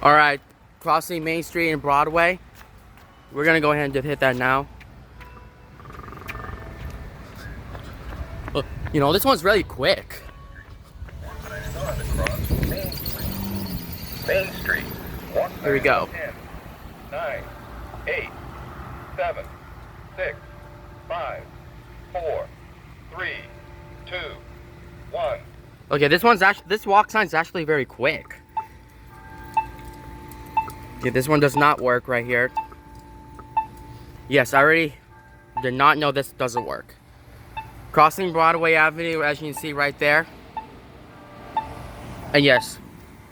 Alright, crossing Main Street and Broadway. We're gonna go ahead and just hit that now. Look, you know, this one's really quick. Main Street. Here we go. 10, 9, 8, 7, 6, 5, 4, 3, 2, 1. Okay, this walk sign's actually very quick. Okay, this one does not work right here. Yes, I already did not know this doesn't work. Crossing Broadway Avenue, as you can see right there. And yes,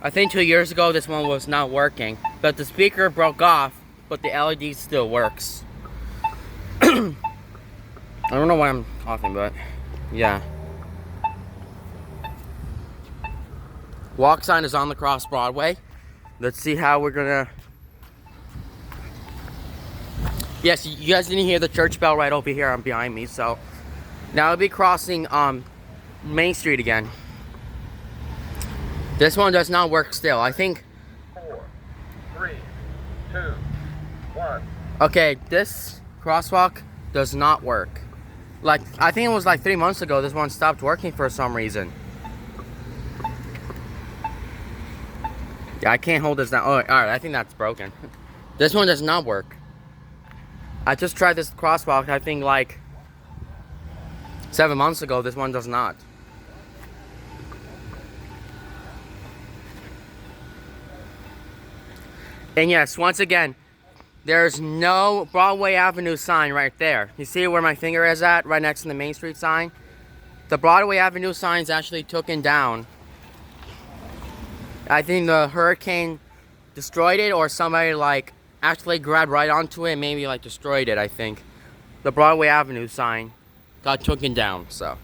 I think 2 years ago this one was not working, but the speaker broke off, but the LED still works. I don't know why I'm coughing, but yeah. Walk sign is on the cross Broadway. Let's see how we're gonna... Yes, you guys didn't hear the church bell right over here behind me, so now I'll be crossing Main Street again. This one does not work still. I think 4, 3, 2, 1. okay, this crosswalk does not work. Like, I think it was like 3 months ago this one stopped working for some reason. Yeah, I can't hold this down. Oh, alright, I think that's broken. This one does not work. I just tried this crosswalk, I think like 7 months ago. This one does not. And yes, once again, there's no Broadway Avenue sign right there. You see where my finger is at, right next to the Main Street sign? The Broadway Avenue sign's actually taken down. I think the hurricane destroyed it, or somebody like actually grabbed right onto it and maybe like destroyed it, I think. The Broadway Avenue sign got taken down, so.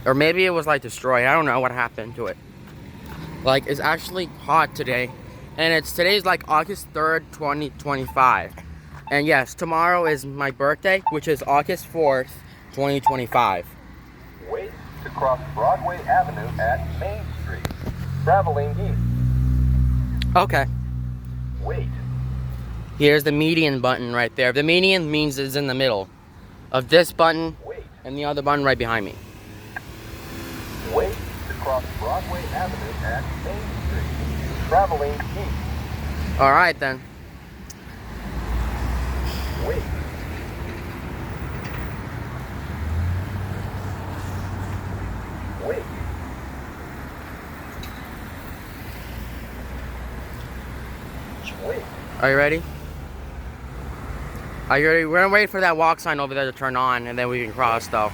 Or maybe it was like destroyed. I don't know what happened to it. Like, it's actually hot today. And today's like August 3rd, 2025. And yes, tomorrow is my birthday, which is August 4th, 2025. Wait to cross Broadway Avenue at Main Street. Traveling east. Okay. Wait. Here's the median button right there. The median means it's in the middle of this button Wait. and the other button right behind me. Wait to cross Broadway Avenue at Main Street. Traveling east. Alright then. Wait. Wait. Wait. Are you ready? Are you ready? We're gonna wait for that walk sign over there to turn on, and then we can cross though.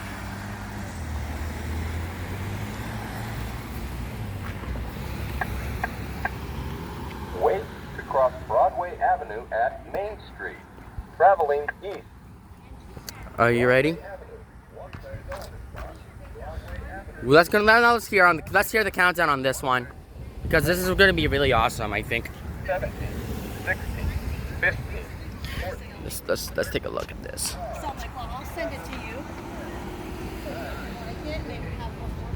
Wait to cross Broadway Avenue at Main Street. Traveling east. Are you ready? Well, let's hear the countdown on this one, because this is gonna be really awesome, I think. 17, 16, 15. Let's take a look at this. So I'm like, well, I'll send it to you. I did maybe have one more.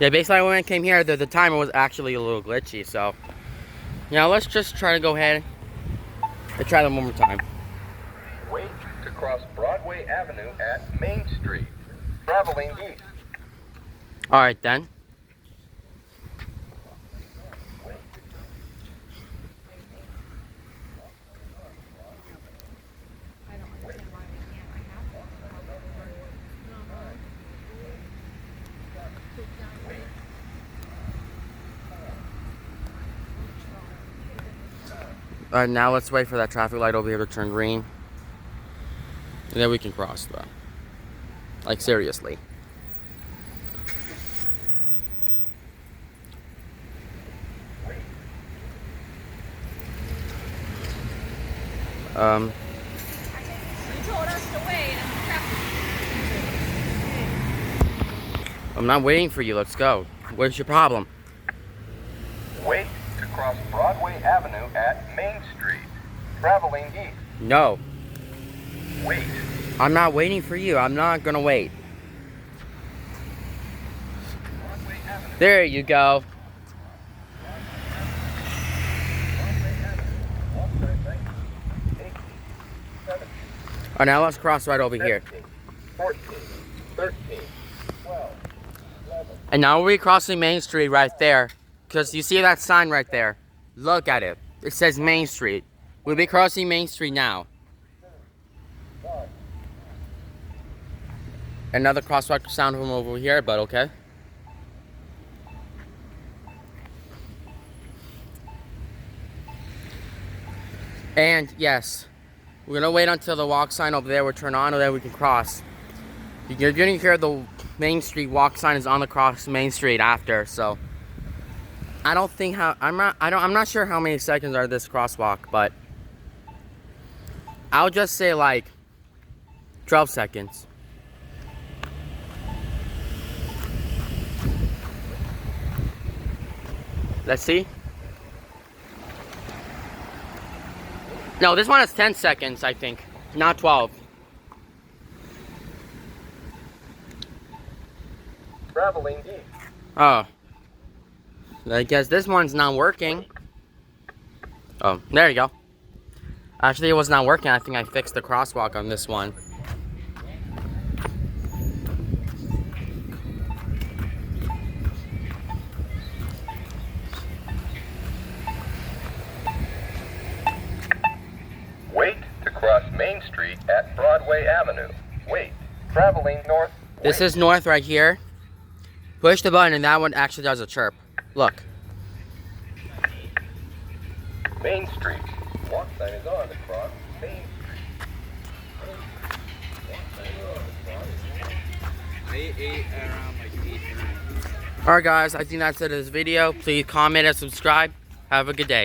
Yeah, basically when I came here, the timer was actually a little glitchy, so yeah, let's just try to go ahead and try them one more time. Wait to cross Broadway Avenue at Main Street. Traveling east. Alright then. Alright, now let's wait for that traffic light over here to turn green. And then we can cross though. Like, seriously. You told us to wait. I'm not waiting for you. Let's go. What's your problem? Wait to cross Broadway Avenue at Main Street. Traveling east. No. Wait I'm not waiting for you. I'm not gonna wait. Broadway Avenue. There you go. Broadway Avenue. Walk sign, thank you. 18, 17, Oh, now let's cross right over here. 17, 14, 13, 12, 11. And now we're crossing Main Street right there. Because you see that sign right there. Look at it. It says Main Street. We'll be crossing Main Street now. Another crosswalk sound from over here, but okay. And yes, we're gonna wait until the walk sign over there will turn on, and then we can cross. You're gonna hear the Main Street walk sign is on the cross Main Street after, so I don't think I'm not sure how many seconds are this crosswalk, but I'll just say like 12 seconds. Let's see. No, this one is 10 seconds, I think, not 12. Traveling east. Oh. I guess this one's not working. Oh, there you go. Actually, it was not working. I think I fixed the crosswalk on this one. Wait to cross Main Street at Broadway Avenue. Wait. Traveling north. This is north right here. Push the button and that one actually does a chirp. Look. Main Street. Walk sign is on to cross Main Street. Alright guys, I think that's it for this video. Please comment and subscribe. Have a good day.